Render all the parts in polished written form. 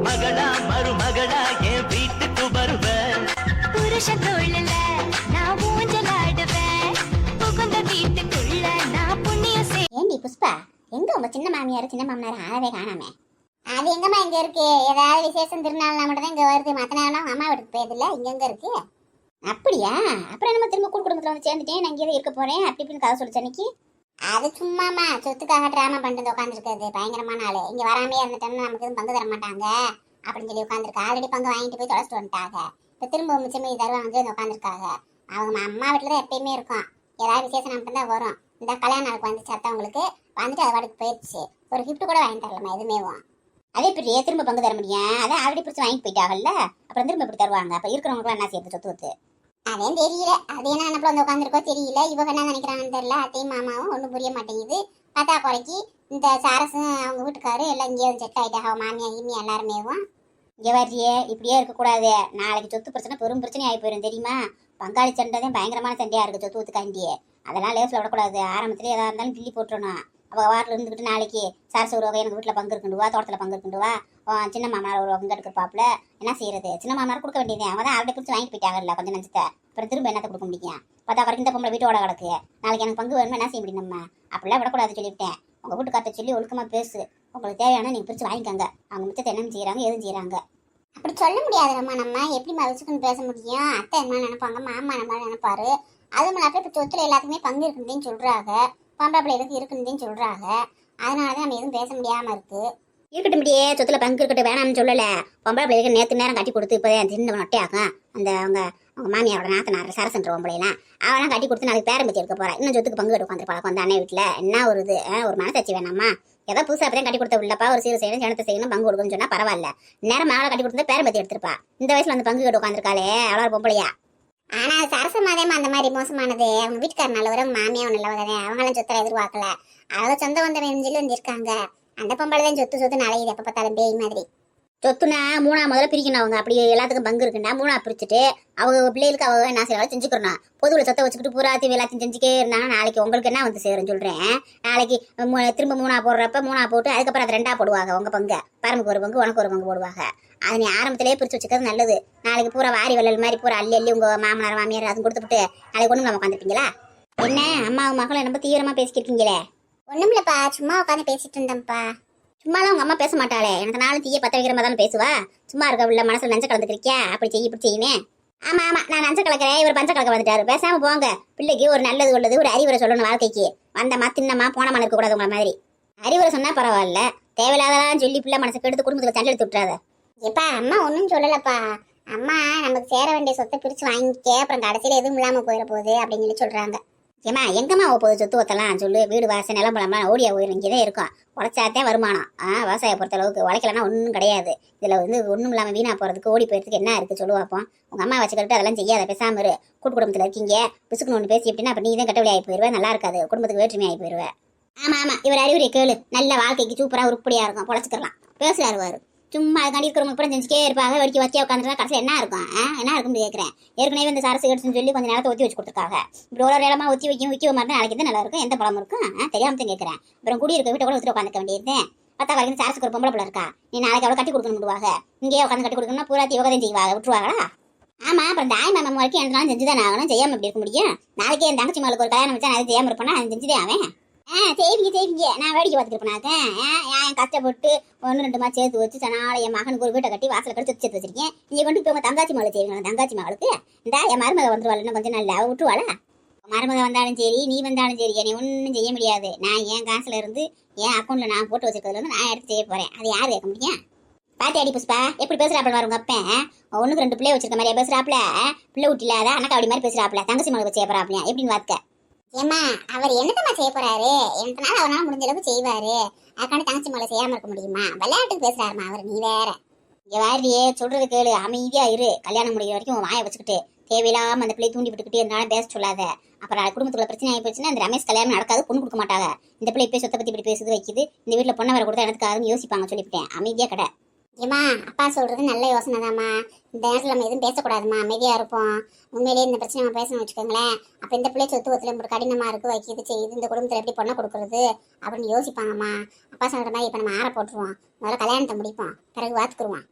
மகளா மருமகளா என் வீட்டுக்கு வருவேன். புருஷ தோழல நான் ஊஞ்சலாடுவேன். புகுந்த வீட்டுக்குள்ள நான் புண்ணியம் ஏண்டி புஷ்பா, எங்க உங்க சின்ன மாமியார் சின்ன மாமனார் ஆளவே காணாமே? அது எங்கம்மா இங்க இருக்கு? ஏதாவது விசேஷம் திருநாள்னா மட்டும் தான் இங்க வருது. மத்த நேரம் அம்மா வீட்டுக்கு போயதில்ல. இங்க எங்க இருக்கு? அப்படியா? அப்புறம் நம்ம திரும்ப கூட்டு குடும்பத்துல வந்து சேர்ந்துட்டேன், நான் இங்கே இருக்க போறேன் அப்படி இப்படின்னு கதை சொல்லிச்சு அன்னைக்கு. அது சும்மாமா சொத்துக்காக டிராமா பண்ணிட்டு உட்காந்துருக்காது. பயங்கரமான ஆளு. இங்க வராமே இருந்துட்டோம்னா நமக்கு எதுவும் பங்கு தர மாட்டாங்க அப்படின்னு சொல்லி உட்காந்துருக்கா. ஆல்ரெடி பங்கு வாங்கிட்டு போய் தொலைச்சிட்டு வந்துட்டாங்க. இப்ப திரும்ப மிச்சமே தருவாங்க உட்காந்துருக்காங்க. அவங்க அம்மா வீட்டுல தான் எப்பயுமே இருக்கும். ஏதாவது விசேஷம் மட்டும் தான் வரும். இந்த கல்யாண நாளுக்கு வந்துச்சு அத்தவங்களுக்கு வந்துட்டு அது வாட்டுக்கு போயிடுச்சு. ஒரு கிஃப்ட் கூட வாங்கி தரலாமா எதுவுமேவும். அதே இப்படி திரும்ப பங்கு தர முடியும்? அதான் ஆல்ரெடி பிடிச்சி வாங்கிட்டு போயிட்டாங்கல்ல, அப்புறம் திரும்ப எப்படி தருவாங்க? அப்ப இருக்கிறவங்களுக்கு என்ன செய்யறது சொத்து வத்து? அதே தெரியல. அது என்ன நினைப்புல வந்து உட்காந்துருக்கோ தெரியல. இவங்க என்ன நினைக்கிறாங்கன்னு தெரியல. அத்தையும் மாமாவும் ஒன்றும் புரிய மாட்டேங்குது. பார்த்தா குறைக்கி இந்த சாரசும் அவங்க வீட்டுக்காரு எல்லாம் இங்கேயே செட் ஆகிட்டாங்க. மாமியா ஈமியா எல்லாருமேவும். இங்கே வர்றியே இப்படியே இருக்கக்கூடாது. நாளைக்கு சொத்து பிரச்சனை பெரும் பிரச்சனை ஆகி போயிடும் தெரியுமா? பங்காளி சண்டை தான் பயங்கரமான சண்டையா இருக்கு சொத்து வத்துக்காண்டியே. அதெல்லாம் லேசில் விடக்கூடாது. ஆரம்பத்துல எதாக இருந்தாலும் கிள்ளி போட்டுறணும். அவள் வாட்டில் இருந்துக்கிட்டு நாளைக்கு சாரசு ஒரு வகை எனக்கு வீட்டில் பங்கு இருக்குண்டுவா, தோட்டத்தில் பங்கு இருக்குண்டுவா, சின்ன மாமனார் ஒரு பங்கு எடுக்கிறப்பாப்புல என்ன செய்யறது? சின்ன மாமனார் கொடுக்க வேண்டியது. அவன் தான் ஆல்ரெடி பிடிச்சி வாங்கிட்டு போயிட்டாங்கல்ல கொஞ்சம் நினச்சத்தை. அப்புறம் திரும்ப என்னத்தை கொடுக்க முடியும்? பார்த்தா வரைக்கும் இந்த பொம்பளை வீட்டோட கிடக்கு. நாளைக்கு எனக்கு பங்கு வேணுமா என்ன செய்ய முடியும்? நம்ம அப்படிலாம் விடக்கூடாது சொல்லிவிட்டேன். உங்கள் வீட்டுக்கார்ட்ட சொல்லி ஒழுக்கமாக பேசு. உங்களுக்கு தேவையான நீங்கள் பிரித்து வாங்கிக்கோங்க. அவங்க மிச்சத்தை என்ன செய்கிறாங்க எதுவும் செய்கிறாங்க. அப்படி சொல்ல முடியாதும்மா. நம்ம எப்படிமா வச்சுக்கணும் பேச முடியும்? அத்தை என்ன நினைப்பாங்க, மாமா நம்ம நினைப்பாரு. அதுவும் இல்லாமல் இப்போ சொத்துல எல்லாத்துக்குமே பங்கு இருக்குன்னு சொல்கிறாங்க. பொம்பளை பிள்ளைகளுக்கு இருக்குன்னு சொல்கிறாங்க. அதனால தான் நம்ம எதுவும் பேச முடியாமல் இருக்கு. இருக்கட்டும் முடியே, சொத்துல பங்கு இருக்கட்டும் வேணாம்னு சொல்லலை. பொம்பளை பிள்ளைகளுக்கு நேற்று நேரம் கட்டி கொடுத்து இப்போதே சின்ன நொட்டையாகும். அவங்க மாமியாரோட நாத்தனார் சரசன்ற பொம்பளைலாம் அவெல்லாம் கட்டி கொடுத்து நாளைக்கு பேரம்பத்தி எடுக்க போகிறா. இன்னும் சொத்துக்கு பங்கு எடுக்க வந்து பழக்கம் அந்த அண்ணன் வீட்டில் என்ன ஒரு இது ஒரு மனசாட்சி வேணாமா? ஏதோ புதுசாக அப்பதான் கட்டி கொடுத்த உள்ளப்பா ஒரு சீர் செய்யணும் ஜனத்தை செய்யணும் பங்கு கொடுக்கணும்னு சொன்னால் பரவாயில்ல. நேரம் மேலே கட்டி கொடுத்தா பேரம்பத்தி எடுத்துருப்பா. இந்த வயசில் வந்து பங்கு கட்டு உட்காந்துருக்காளே அவ்வளோ பொம்பளையா. ஆனால் சரச மாதேமா அந்த மாதிரி மோசமானது. அவங்க வீட்டுக்கார நல்லவர், அவங்க மாமியாவும் நல்லவங்க. அவங்களாம் சொத்தை எதிர்பார்க்கல. அவங்க சொந்த வந்தவன் சொல்லி வந்துருக்காங்க. அந்த பொம்பளை தான் சொத்து நாளைக்கு எப்போ பார்த்தாலும் பேய் மாதிரி. சொத்துனா மூணா முதல்ல பிரிக்கணும். அவங்க அப்படி எல்லாத்துக்கும் பங்கு இருக்குன்னா மூணா பிரிச்சுட்டு அவங்க பிள்ளைகளுக்கு அவங்க என்ன செய்யலாம் செஞ்சுக்கிறணும். பொதுவில் சொத்தை வச்சுக்கிட்டு பூராத்தையும் எல்லாத்தையும் செஞ்சுக்கே இருந்தாங்கன்னா நாளைக்கு உங்களுக்கு என்ன வந்து சேரும் சொல்கிறேன். நாளைக்கு திரும்ப மூணா போடுறப்ப மூணா போட்டு அதுக்கப்புறம் அது ரெண்டா போடுவாங்க. உங்கள் பங்கு பரம்புக்கு ஒரு பங்கு உனக்கு ஒரு பங்கு போடுவாங்க. அது நீ ஆரம்பத்திலேயே பிரித்து வச்சுக்கிறது நல்லது. நாளைக்கு பூரா வாரி வள்ளல் மாதிரி பூரா அள்ளி அள்ளி உங்கள் மாமனார் மாமியார் அதுவும் கொடுத்துட்டு நாளைக்கு ஒன்றும் நம்ம உட்காந்துருப்பீங்களா? என்ன அம்மாவும் மகளும் ரொம்ப தீவிரமாக பேசிக்கிருக்கீங்களே? ஒன்றும் இல்லைப்பா, சும்மா உட்காந்து பேசிட்டு இருந்தேன்ப்பா. சும்மாலாம் உங்க அம்மா பேச மாட்டாளே. எனக்கு நாளும் தீய பத்த வைக்கிற மாதிரி தானே பேசுவா. சும்மா இருக்க உள்ள மனசுல நஞ்ச கலந்துக்கிறியா? அப்படி செய்ய இப்படி செய்யுமே. ஆமா ஆமா நான் நஞ்ச கலக்கிறேன், இவர் பஞ்ச கலக்க வந்துட்டாரு. பேசாம போங்க. பிள்ளைக்கு ஒரு நல்லது உள்ளது ஒரு அறிவுரை சொல்லணும். வாழ்க்கைக்கு வந்தமா தின்னமா போனமா இருக்க கூடாது. உங்களை மாதிரி அறிவுரை சொன்னா பரவாயில்ல. தேவையில்லாதான் சொல்லி பிள்ளை மனசை கெடுத்து குடும்பத்துக்கு சண்டை எடுத்து விட்டுறாத. எப்பா அம்மா ஒன்றும் சொல்லலப்பா. அம்மா நமக்கு சேர வேண்டிய சொத்தை பிரிச்சு வாங்கிக்க, அப்புறம் கடைசியில எதுவும் இல்லாம போயிட போகுது அப்படின்னு சொல்லி சொல்றாங்க. ஏமா எங்கம்மா போகுது சொத்து ஒத்தலாம் சொல்லு. வீடு வாசல் நிலம் பழம்லாம் ஓடியா போயிடும். இங்கே தான் இருக்கும். உழைச்சாத்தே வருமானம். விவசாயம் பொறுத்த அளவுக்கு உழைக்கலன்னா ஒன்றும் கிடையாது. இதில் வந்து ஒன்றும் இல்லாமல் வீணாக போகிறதுக்கு ஓடி போயிறதுக்கு என்ன இருக்குது சொல்லுவாப்போம். உங்கள் அம்மா வச்சுக்கிட்டு அதெல்லாம் செய்யாத. பேசாமல் இரு. கூட்டு குடும்பத்தில் இருக்கீங்க பிசுக்குன்னு ஒன்று பேசி எப்படின்னா அப்போ நீ தான் கட்டவழி ஆகி போயிடுவேன். நல்லா இருக்காது. குடும்பத்துக்கு வேற்றுமை ஆகி போயிடுவேன். ஆமாம் ஆமாம் இவர் அறிவுரை கேளு. நல்ல வாழ்க்கைக்கு சூப்பராக உருப்படியாக இருக்கும். பொழைச்சிக்கலாம் பேசுறாரு. சும்மா அதுக்காண்டி இருக்கிறவங்க அப்புறம் செஞ்சுட்டே இருப்பாங்க. வடிக்க வத்தியா உட்காந்துருந்தா கடைசியில் என்ன இருக்கும்? என்ன இருக்குன்னு கேட்குறேன். ஏற்கனவே இந்த சரசு கடிச்சுன்னு சொல்லி கொஞ்சம் நேரத்தை ஒத்தி வச்சு கொடுத்துருக்காங்க. இப்படி ஒரு இடமா ஒத்தி வைக்க மாதிரி நாளைக்கு தான் நல்லா இருக்கும். எந்த பழம் இருக்கும் தெரியாம தான் கேட்குறேன். அப்புறம் குடி இருக்க வீட்டை கூட ஒத்தி உட்காந்துக்க வேண்டியது. பத்தா வரைக்கும் சரசுக்கு ஒரு பொம்பளை பிள்ளை இருக்கா. நீ நாளைக்கு அவளை கட்டி கொடுக்கணும் விடுவாங்க. இங்கேயே உட்காந்து கட்டி கொடுக்கணும்னா பூரா யோகதையும் செய்வாங்க விட்டுருவாங்களா? ஆமாம் அப்புறம் தாய் மாமன் வரைக்கும் எனக்கு நாளும் செஞ்சுதான் ஆகணும். செய்யாமல் எப்படி இருக்க முடியும்? நாளைக்கே என் தங்கச்சி மகளுக்கு ஒரு கல்யாணம் வச்சா அதை செய்யாமல் இருப்பேன்னா அது செஞ்சுதே அவன். செய்வீங்க நான் வேடிக்கை பார்த்துருப்பேனாக்க. ஏன் கஷ்டப்பட்டு ஒன்று ரெண்டு மாதிரி சேர்த்து வச்சு நாளை என் மகனுக்கு ஒரு வீட்டை கட்டி வாசலை கட்டி சேர்த்து வச்சிருக்கேன். நீங்கள் கொண்டு போய் உங்கள் தங்காச்சி மகளை செய்வீங்க. தங்காச்சி மகளுக்கு இந்த என் மருமக வந்துருவாள். இன்னும் கொஞ்சம் நல்லா விட்டுருவாளா? மருமக வந்தாலும் சரி நீ வந்தாலும் சரி என்னை ஒன்றும் செய்ய முடியாது. நான் என் காசுல இருந்து என் அக்கௌண்ட்டில் நான் போட்டு வச்சிருக்கிறதுல வந்து நான் எடுத்து செய்ய போகிறேன். அது யார் கேட்க முடியும்? பாத்தி அடி புஷ்பா எப்படி பேசுறாப்புல உங்க அப்பன்? ஒன்றுக்கு ரெண்டு பிள்ளைய வச்சிருக்க மாதிரியா பேசுறாப்புல? பிள்ளை விட்டு இல்லாத அண்ணக்கா அப்படி மாதிரி பேசுறாப்புல. தங்கச்சி மகளுக்கு செய்ய போறாப்லையா எப்படின்னு பார்த்துக்க. ஏமா அவர் என்னத்தம்மா செய்ய போறாரு? எத்தனால அவனால முடிஞ்ச அளவுக்கு செய்வாரு. அதுக்காண்டி தங்கச்சி மகளை செய்யாம இருக்க முடியுமா? விளையாட்டுக்கு பேசுறாருமா அவர். நீ வேற இங்க வாரியே சொல்றது கேளு. அமைதியா இரு. கல்யாணம் முடிகிற வரைக்கும் வாயை வச்சுக்கிட்டு தேவையில்லாம அந்த பிள்ளை தூண்டி விட்டுக்கிட்டே இருந்தாலும் பேச சொல்லாத. அப்புறம் குடும்பத்துக்குள்ள பிரச்சனை ஆகி போச்சுன்னா இந்த ரமேஷ் கல்யாணம் நடக்காது. பொண்ணு கொடுக்க மாட்டாங்க. இந்த பிள்ளை இப்ப சொத்தை பத்தி இப்படி பேசுது வைக்குது. இந்த வீட்டுல பொண்ணை வர கொடுத்தா எனக்கு யோசிப்பாங்க சொல்லிவிட்டேன். அமைதியா கடை. ஏமா அப்பா சொல்றது நல்ல யோசனை தாம்மா. இந்த நேரத்தில் நம்ம எதுவும் பேசக்கூடாதுமா. அமைதியா இருப்போம். உண்மையிலேயே இந்த பிரச்சனை நம்ம பேசணும்னு வச்சுக்கோங்களேன். அப்போ இந்த பிள்ளை சொத்து ஒத்துல கடினமா இருக்கு வைக்கிது செய்யுது. இந்த குடும்பத்தில் எப்படி பொண்ணை கொடுக்குறது அப்படின்னு யோசிப்பாங்கம்மா. அப்பா சொல்ற மாதிரி இப்போ நம்ம ஆற போட்டுருவோம். முதல்ல கல்யாணத்தை முடிப்போம். பிறகு பார்த்துக்குருவோம்.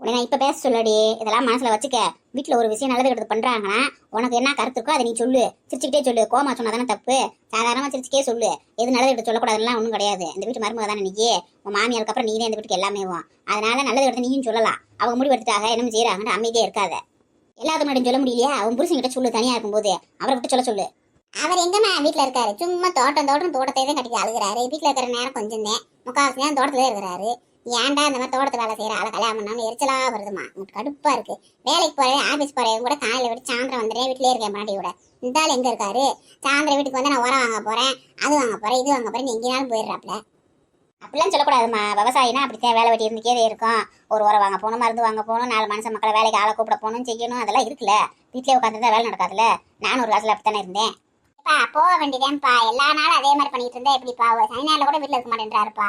உடனே நான் இப்ப பேச சொல்லடி, இதெல்லாம் மனசுல வச்சுக்க. வீட்டுல ஒரு விஷயம் நல்லது கெட்டது பண்றாங்கன்னா உனக்கு என்ன கருத்து இருக்கோ அதை நீ சொல்லு. சிரிச்சுக்கிட்டே சொல்லு. கோமா சொன்னாதானே தப்பு. சாதாரணமா சிரிச்சுக்கே சொல்லு. எது நல்லது கெட்டது சொல்லக்கூடாதுலாம் ஒன்றும் கிடையாது. இந்த வீட்டு மருமக தானே நீ. உன் மாமியாருக்கு அப்புறம் நீதான் இந்த வீட்டுக்கு எல்லாமே. அதனால நல்லது கெட்டது நீயும் சொல்லலாம். அவங்க முடிவு எடுத்துட்டாங்க, என்ன செய்யறாங்கன்னு அமைதியே இருக்காத. எல்லாத்துக்கும் முன்னாடி சொல்ல முடியலையா? அவன் புருஷன் கிட்ட சொல்லு, தனியா இருக்கும்போது அவரை விட்டு சொல்ல சொல்லு. அவர் எங்கம்மா வீட்டுல இருக்காரு? சும்மா தோட்டத்தை தான் கட்டிக்க அழுகிறாரு. வீட்டுல இருக்கிற நேரம் கொஞ்சம் தான், முக்காவாசி நேரம் தோட்டத்துல இருக்கிறாரு. ஏன்டா இந்த மாதிரி தோட்டத்து வேலை செய்யற ஆளை கல்யாணம் பண்ணாலும் எரிச்சலா வருதுமா. உங்களுக்கு கடுப்பா இருக்கு. வேலைக்கு போறேன், ஆபீஸ் போறேன் கூட காலையில விட்டு சாயந்தரம் வந்துடுறேன், வீட்லயே இருக்கேன் பாட்டியோட. இந்த ஆள் எங்க இருக்காரு? சாயந்தரம் வீட்டுக்கு வந்து நான் உரம் வாங்க போறேன், அது வாங்க போறேன், இது வாங்க போறேன், எங்கேனாலும் போயிடுறாப்ல. அப்படிலாம் சொல்லக்கூடாதுமா. விவசாயினா அப்படித்தான், வேலை வெட்டி இருந்துக்கே இருக்கும். ஒரு உரம் வாங்க போகணும், மருந்து வாங்க போகணும், 4 மனுஷன் மக்களை வேலைக்கு ஆளை கூப்பிட போகணும், செய்யணும், அதெல்லாம் இருக்குல்ல. வீட்லயே உட்காந்துருந்தா வேலை நடக்காதுல்ல. நானும் ஒரு காலத்துல அப்படித்தானே இருந்தேன். போக வேண்டியதேன்ப்பா. எல்லா நாளும் அதே மாதிரி பண்ணிட்டு இருந்தா எப்படிப்பா? சனி நாள்ல கூட வீட்டுல இருக்க மாட்டேன்றாருப்பா.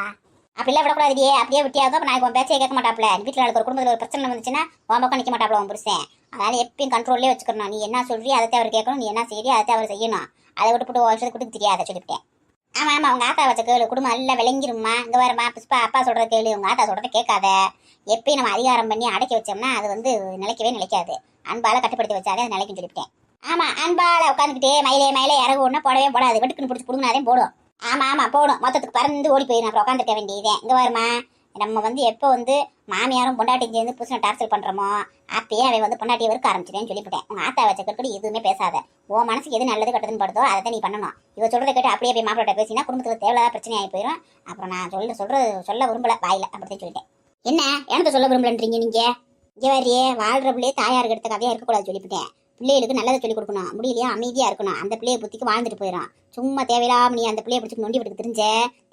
அப்படிலாம் விடக்கூடாது. அப்படியே விட்டியாதான் நான் உன் பேச்சே கேட்க மாட்டாப்ல. வீட்டுல ஒரு குடும்பத்துல ஒரு பிரச்சனை வந்துச்சுன்னா உன் பக்கம் நிக்க மாட்டாப்ல உன் புருஷன். அதனால எப்பயும் கண்ட்ரோல்லே வச்சுக்கணும். நீ என்ன சொல்றியோ அதை அவர் கேட்கணும், நீ என்ன செய்யறியோ அதை அவர் செய்யணும். அதை விட்டு வருஷத்துக்கு கொடுக்க தெரியாத சொல்லிவிட்டேன். ஆமா ஆமா, உங்க ஆத்தா வச்ச கேளு, குடும்பம் எல்லாம் விளங்கிருமா. இங்க வரமா புஷ்பா, அப்பா சொல்றத கேளு, உங்க ஆத்தா சொல்றத கேட்காத. எப்பயும் நம்ம அதிகாரம் பண்ணி அடக்கி வச்சோம்னா அது நிலைக்கவே நிலைக்காது. அன்பால கட்டுப்படுத்தி வச்சாலே அது நிலைக்கும் சொல்லிவிட்டேன். ஆமா, அன்பால உட்காந்துக்கிட்டே மயிலே இறகு ஒண்ணு போடவே போடாது. வெட்டுக்குன்னு பிடிச்சி புடுங்கினாதே போடும். ஆமா போடும். மொத்தத்துக்கு பறந்து ஓடி போயிடும். அப்புறம் உட்காந்துருக்க வேண்டியதே. இங்க வருமா, நம்ம எப்போ மாமியாரும் பொண்டாட்டியும் சேர்ந்து புருஷனை டார்ச்சல் பண்றோமோ அப்பயே அவன் பொண்டாட்டியை வெறுக்க ஆரம்பிச்சிட்டேன்னு சொல்லிவிட்டேன். உங்க ஆத்தா வச்ச கற்கடி எதுவுமே பேசாத. உன் மனசுக்கு எது நல்லது கட்டதுன்னு படுதோ அதை நீ பண்ணணும். இவ சொல்றதை கேட்டு அப்படியே போய் மாப்பிள்ளை பேசினா குடும்பத்துல தேவையில்லாத பிரச்சனை ஆகி போயிடும். அப்புறம் நான் சொல்ல விரும்பல வாயில அப்படின்னு சொல்லிட்டேன். என்ன எனக்கு சொல்ல விரும்பலன்றீங்க நீங்க? இங்க வரையே வாழ்ற பிள்ளையே தாயாருக்கு எடுத்த கதையா இருக்கக்கூடாது சொல்லிவிட்டேன். பிள்ளைகளுக்கு நல்லதை சொல்லி கொடுக்கணும். முடியலையா அமைதியா இருக்கணும். அந்த பிள்ளைய புத்திக்கு வாழ்ந்துட்டு போயிடும். சும்மா தேவையில்லாம நீ அந்த பிள்ளைய பிடிச்சி நொண்டி விட்டு தெரிஞ்ச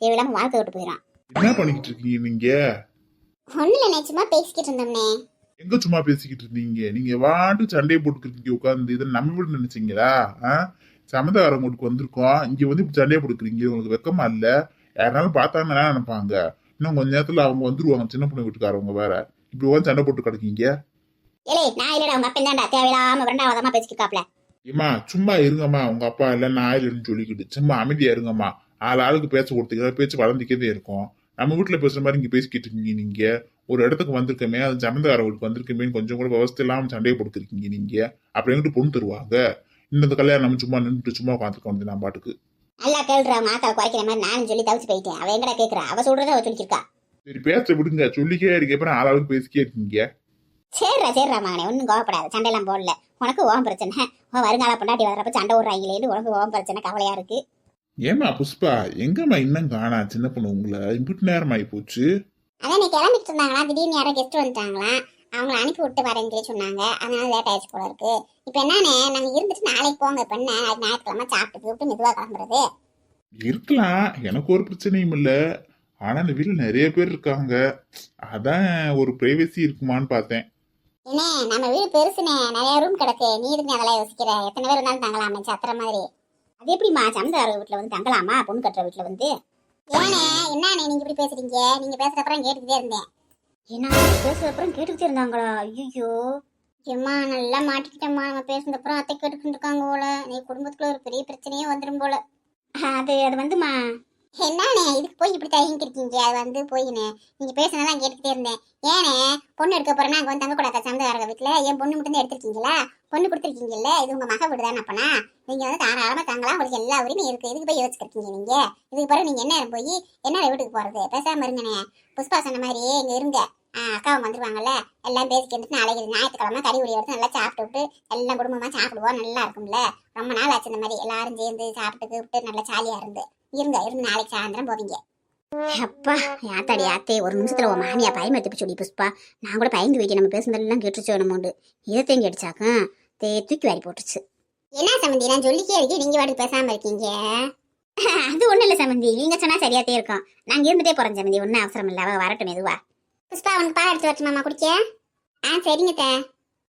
தேவையில்லாம வாழ்க்கை விட்டு போயிடும். என்ன பண்ணிக்கிட்டு இருக்கீங்க நீங்க? ஒண்ணுல நான் சும்மா பேசிக்கிட்டு இருந்தோம்னே. எங்க சும்மா பேசிக்கிட்டு இருந்தீங்க? நீங்க வாட்டு சண்டையை போட்டுக்கிறீங்க உட்காந்து. இதை நம்ம வீடு நினைச்சீங்களா? சமதாரம் வீட்டுக்கு வந்திருக்கோம், இங்க இப்படி சண்டையை போட்டுக்கிறீங்க. உங்களுக்கு வெக்கமா இல்ல? யாருனாலும் பார்த்தாங்கன்னா நினைப்பாங்க. இன்னும் கொஞ்ச நேரத்துல அவங்க வந்துருவாங்க, சின்ன பொண்ணு வீட்டுக்காரவங்க வேற. இப்படி சண்டை போட்டு கிடக்கீங்க. நான் இல்லடா, உங்க அப்பா தான்டா தேவையில்லாம ரெண்டாவதமா பேசிக்கிட்டாப்ல. ஏமா சும்மா இருங்கம்மா. உங்க அப்பா இல்ல நான் இல்லைன்னு சொல்லிக்கிட்டு சும்மா அமைதியா இருங்கம்மா. ஆளுக்கு பேச கொடுத்தீங்கன்னா பேச்சு வளர்ந்துக்கிட்டே இருக்கும். நம்ம வீட்டுல பேசுற மாதிரி இங்க பேசிக்கிட்டு இருக்கீங்க. நீங்க ஒரு இடத்துக்கு வந்திருக்கமே, அது ஜமந்தாரவங்களுக்கு வந்திருக்கமேன்னு கொஞ்சம் கூட விவசாய இல்லாம சண்டையை போட்டுருக்கீங்க நீங்க. அப்படி எங்கிட்டு பொண்ணு தருவாங்க? இந்த கல்யாணம் நம்ம சும்மா நின்றுட்டு சும்மா உட்காந்துருக்க வந்து நான் பாட்டுக்கு. நல்லா கேள்றா, மாத்தா குறைக்கிற மாதிரி நானும் சொல்லி தவிச்சு போயிட்டேன். அவ எங்கடா கேட்கறா? அவ சொல்றதை அவ சொல்லிருக்கா. சரி பேச விடுங்க, சொல்லிக்கே இருக்க. அப்புறம் ஆளாளுக்கு பேசிக்கே இருக்கீங்க. சரிடா மகனே, ஒன்னும் கோவப்படாத. சண்டையெல்லாம் போடல. உனக்கு ஓம் பிரச்சனை. வருங்கால பொண்டாட்டி வர்றப்ப சண்டை விடுறாங்களேன்னு உனக்கு ஓம் பிரச்சனை கவலையா இருக்கு. ஏமா புஷ்பா, எங்கம்மா இன்னும் காணா சின்ன பொண்ணு? உங்களை இப்படி நேரம் ஆகி போச்சு. அதான் நீ கிளம்பிட்டு இருந்தாங்களா, திடீர்னு யாரோ கெஸ்ட் வந்துட்டாங்களா, அவங்கள அனுப்பி விட்டு வரேன்னு சொல்லி சொன்னாங்க. அதனால லேட் ஆயிடுச்சு போல இருக்கு. இப்ப என்னன்னு நாங்க இருந்துட்டு நாளைக்கு போங்க. இப்ப என்ன ஞாயிற்றுக்கிழமை சாப்பிட்டு மெதுவா கிளம்புறது இருக்கலாம், எனக்கு ஒரு பிரச்சனையும் இல்ல. ஆனா இந்த வீட்டுல நிறைய பேர் இருக்காங்க, அதான் ஒரு பிரைவசி இருக்குமான்னு பார்த்தேன். என்ன நம்ம வீடு பெருசுனே, நிறைய ரூம் கிடக்கு. நீ இருக்கு அதெல்லாம் யோசிக்கிற? எத்தனை பேர் இருந்தாலும் தங்கலாமே சத்திர மாதிரி. அது எப்படிமா சமந்தார வீட்டுல தங்கலாமா? பொண்ணு கட்டுற வீட்டுல ஏனே என்னண்ணே நீங்க இப்படி பேசுறீங்க? நீங்க பேசுற அப்புறம் கேட்டுக்கிட்டே இருந்தேன். ஏன்னா பேசுற அப்புறம் கேட்டுக்கிட்டே இருந்தாங்களா? ஐயோ ஏம்மா நல்லா மாட்டிக்கிட்டேம்மா. நம்ம பேசுன அப்புறம் அத்தை கேட்டுக்கிட்டு இருக்காங்க போல. நீ குடும்பத்துக்குள்ள ஒரு பெரிய பிரச்சனையே வந்துடும் போல. அது வந்துமா என்னண்ணே இதுக்கு போய் இப்படி தயங்கிட்டு இருக்கீங்க? அது போயினே நீங்க பேசினதான் கேட்டுக்கிட்டே இருந்தேன். ஏனே பொண்ணு எடுக்க போறேன்னா அங்க தங்கக்கூடாதா சமந்தகாரங்க வீட்டுல? என் பொண்ணு மட்டும் தான் எடுத்திருக்கீங்களா? பொண்ணு கொடுத்துருக்கீங்கல்ல, இது உங்க மக வீடு தானே. அப்பனா நீங்க தாராளமா தங்கலாம், உங்களுக்கு எல்லா உரிமையும் இருக்கு. இதுக்கு போய் யோசிச்சிருக்கீங்க நீங்க? இதுக்கு பிறகு நீங்க என்ன போய் என்ன வீட்டுக்கு போறது? பேசாம இருங்கண்ணே. புஷ்பா சொன்ன மாதிரி இங்க இருங்க. அக்காவும் வந்துருவாங்கல்ல, எல்லாம் பேசிக்கிட்டு நாளைக்கு ஞாயிற்றுக்கிழமை கறி உரி எடுத்து நல்லா சாப்பிட்டு விட்டு எல்லாம் குடும்பமா சாப்பிடுவோம். நல்லா இருக்கும்ல. ரொம்ப நாள் ஆச்சு இந்த மாதிரி எல்லாரும் சேர்ந்து சாப்பிட்டு கூப்பிட்டு நல்லா ஜாலியா இருந்து இருந்து நாளைக்கு சாயந்தரம் போவீங்க. அப்பா யாத்தாடி யாத்தே, ஒரு நிமிஷத்துல உன் மாமியா பயமேத்து சொல்லி புஷ்பா. நான் கூட பயந்து போயிட்டு நம்ம பேசுனதெல்லாம் கேட்டுருச்சு வேணுமோண்டு. இதை தேங்கி அடிச்சாக்கும் தூக்கி வாரி போட்டுருச்சு. என்ன சமந்தி, நான் சொல்லிக்கே இருக்கேன், நீங்க வாடி பேசாம இருக்கீங்க. அது ஒண்ணு இல்ல சமந்தி, நீங்க சொன்னா சரியாத்தே இருக்கும். நாங்க இருந்துட்டே போறோம் சமந்தி, ஒன்னும் அவசரம் இல்ல. அவ வரட்டும் மெதுவா. புஷ்பா உனக்கு பால் எடுத்து வரட்டுமா குடிக்க? சரிங்க தே.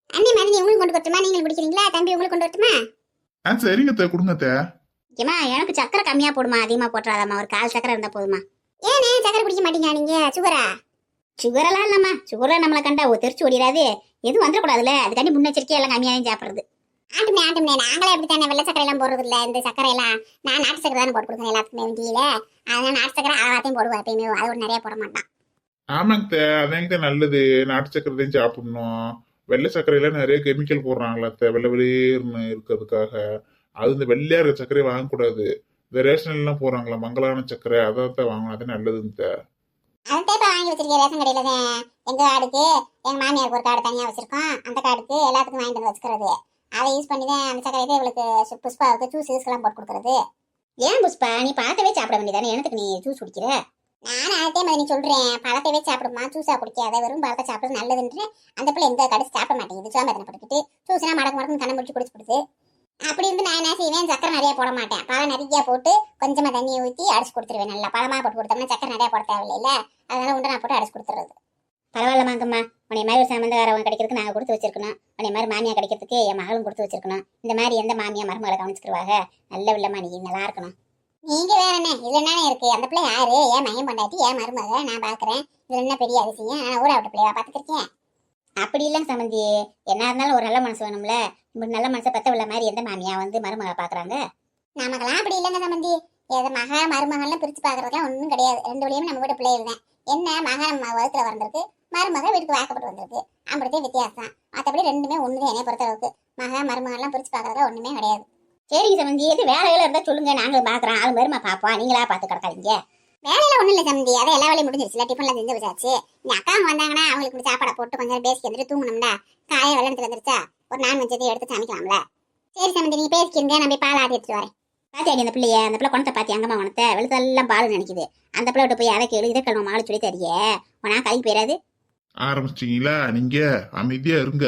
அண்ணே மருந்து உங்களுக்கு கொண்டு வரட்டுமா? நீங்களும் குடிக்கிறீங்களா? தம்பி உங்களுக்கு கொண்டு வரட்டுமா? சரிங்க கொடுங்க தே. ஏமா எனக்கு சக்கரை கம்மியா போடுமா, அதிகமா போட்டுறாதாமா. ஒரு 1/4 சக்கரை இருந்தா போதுமா? ஏனே சக்கரை குடிக்க மாட்டீங்க நீங்க? சுகரா? சுகரெல்லாம் இல்லம்மா. சுகரை நம்மளை கண்டா தெரிச்சு ஓடிடாது. எதுவும் வந்துடக்கூடாதுல்ல, அதுக்காண்டி முன்னெச்சரிக்கையா எல்லாம் கம்மியாவே சாப்பிடுறது. ஆட்டுமே நாங்களே அப்படித்தானே. வெள்ளை சக்கரை எல்லாம் போடுறது இல்ல. இந்த சக்கரை எல்லாம் நான் நாட்டு சக்கரை தானே போட்டு கொடுக்குறேன் எல்லாத்துக்குமே வண்டியில. அதனால நாட்டு சக்கரை ஆவாத்தையும் போடுவேன் எப்பயுமே. அது ஒரு நிறைய போட மாட்டான். ஆமாங்க அதாங்க நல்லது. நாட்டு சக்கரை தான் சாப்பிடணும். வெள்ளை சர்க்கரையில நிறைய கெமிக்கல் போடுறாங்களா வெள்ளை வெளியேறுன்னு இருக்கிறதுக்காக. அது இந்த வெள்ளையா இருக்க சர்க்கரையை வாங்கக்கூடாது. இந்த ரேஷன் எல்லாம் போறாங்களா மங்களான சர்க்கரை அதான் வாங்கணும். அது நல்லதுங்க. அதான் இப்ப வாங்கி வச்சிருக்கேன் ரேஷன் கடையில தான். எங்க கார்டுக்கு எங்க மாமியாருக்கு ஒரு கார்டு தனியா வச்சிருக்கோம். அந்த கார்டுக்கு எல்லாத்துக்கும் வாங்கிட்டு வந்து வச்சுக்கிறது. அதை யூஸ் பண்ணி தான் அந்த சக்கரையை இவளுக்கு புஷ்பாவுக்கு ஜூஸ் எல்லாம் போட்டு கொடுக்கறது. ஏன் புஷ்பா நீ பழத்தவே சாப்பிட வேண்டியதானே, எனக்கு நீ ஜூஸ் குடிக்கிற? நான் அதே மாதிரி நீ சொல்றேன் பழத்தவே சாப்பிடுமா, ஜூஸா குடிக்காத, வெறும் பழத்தை சாப்பிடுறது நல்லதுன்னு அந்த பிள்ளை எங்க கடைசி சாப்பிட மாட்டேங்குது. சோம்பேத்தனை பட்டுக்கிட்டு ஜூஸ்னா மடக்கு கண்ணை முடிச்சு குடிச்சுடுது. அப்படி இருந்து நான் என்ன செய்வேன், சக்கரை நிறைய போட மாட்டேன். பழம் நிறைய போட்டு கொஞ்சமா தண்ணியை ஊற்றி அடிச்சு கொடுத்துருவேன். நல்லா பழமா போட்டு கொடுத்தோம்னா சக்கரை நிறைய போட தேவையில்லை. அதனால உண்டை நான் போட்டு அடிச்சு கொடுத்துறது. பரவாயில்லமாங்கம்மா, உன்னை மாதிரி ஒரு சம்பந்தக்காரவங்க கிடைக்கிறதுக்கு நாங்கள் கொடுத்து வச்சிருக்கணும். உன்னை மாதிரி மாமியா கிடைக்கிறதுக்கு என் மகளும் கொடுத்து வச்சிருக்கணும். இந்த மாதிரி எந்த மாமியா மருமகளை கவனிச்சுக்கிடுவாங்க. நல்ல வில்லம்மா, நீ நல்லா இருக்கணும். நீங்க வேற என்ன இதுல என்ன இருக்கு? அந்த பிள்ளை யாரு? ஏன் மையம் பண்ணாட்டி ஏன் மருமக நான் பாக்குறேன். இதுல என்ன பெரிய அதிசயம்? நான் ஊரா விட்ட பிள்ளையா பாத்துக்கிருக்கேன். அப்படி இல்லைங்க சம்பந்தி, என்ன இருந்தாலும் ஒரு நல்ல மனசு வேணும்ல. இப்படி நல்ல மனசை பெத்த உள்ள மாதிரி எந்த மாமியா வந்து மருமக பாக்குறாங்க? நமக்கெல்லாம் அப்படி இல்லைங்க சம்பந்தி. ஏதோ மருமகள்லாம் பிரிச்சு பாக்குறதுலாம் ஒன்றும் கிடையாது. ரெண்டு வழியுமே நம்ம வீட்டு பிள்ளைகள் தான். என்ன நம்ம வகுத்துல வந்திருக்கு, மருமக வீட்டுக்கு வாக்கப்பட்டு வந்திருக்கு. அப்படித்தான் வித்தியாசம். மற்றபடி ரெண்டுமே ஒண்ணுதான் என்னை பொறுத்தளவுக்கு. மருமகள்லாம் பிரிச்சு பாக்குறதுல ஒண்ணுமே கிடையாது. சரிங்க சம்பந்தி, எது வேலையில இருந்தா சொல்லுங்க, நாங்களும் பாக்குறோம். ஆளு மருமா பாப்போம், நீங்களா பாத்து கிடக்காதீங்க. வேலையில ஒண்ணும் இல்லை சம்பந்தி, அதை எல்லா வேலையும் முடிஞ்சிருச்சுல. டிஃபன்லாம் செஞ்சு வச்சாச்சு. இந்த அக்காங்க வந்தாங்கன்னா அவங்களுக்கு சாப்பாடை போட்டு கொஞ்சம் பேசிக்கு வந்துட்டு தூங்கணும்ல. காய வெள்ளத்துல வந்துருச்சா, ஒரு நான் வச்சதை எடுத்து சமைக்கலாம்ல. சரி சம்பந்தி, நீங்க பேசிக்கிறீங்க, நான் போய் பால் ஆட்டி எடுத்துட்டு வரேன். பாத்தியாடி அந்த பிள்ளைய, அந்த பிள்ளை குணத்தை பாத்தி அங்கம்மா உனத்தை வெளுத்தெல்லாம் பால் நினைக்குது. அந்த பிள்ளை விட்டு போய் அதை கேளு இதை கிழமை மாலை சொல்லி தரிய உனா கை போயிடாது. ஆரம்பிச்சிட்டீங்களா? நீங்க அமைதியா இருங்க.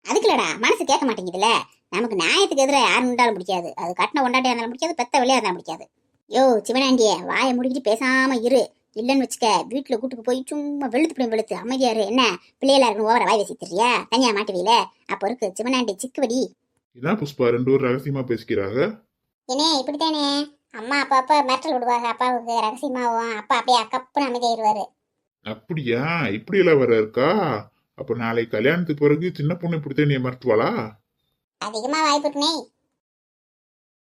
அதுக்குலடா மனசு கேட்க மாட்டேங்குதுல. நமக்கு நியாயத்துக்கு எதிராக யாரும் இருந்தாலும் பிடிக்காது. அது கட்டின கொண்டாட்டியா இருந்தாலும் பிடிக்காது, பெத்த வெளியா இருந்தாலும் பிடிக்காது. யோ சிவனாண்டிய, வாயை முடிக்கிட்டு பேசாம இரு. இல்லைன்னு வச்சுக்க, வீட்டுல கூட்டுக்கு போய் சும்மா வெளுத்து அமைதியாரு. என்ன பிள்ளைகளா இருக்கணும் ஓவர வாய் பேசிட்டுறியா? தனியா மாட்டுவீல அப்ப இருக்கு சிவனாண்டி சிக்குவடி. என்ன புஷ்பா ரெண்டு பேரும் ரகசியமா பேசிக்கிறாங்க? ஏனே இப்படித்தானே அம்மா அப்பா மிரட்டல் விடுவாங்க. அப்பாவுக்கு ரகசியமாவும் அப்பா அப்படியே கப்புன்னு அமைதியாயிருவாரு. அப்படியா? இப்படி எல்லாம் வர இருக்கா? அப்ப நாளைக்கு கல்யாணத்துக்கு பிறகு சின்ன பொண்ணு இப்படித்தான் நீ மறுத்துவாளா? அதிகமா வாய்ப்பு இருக்குனே.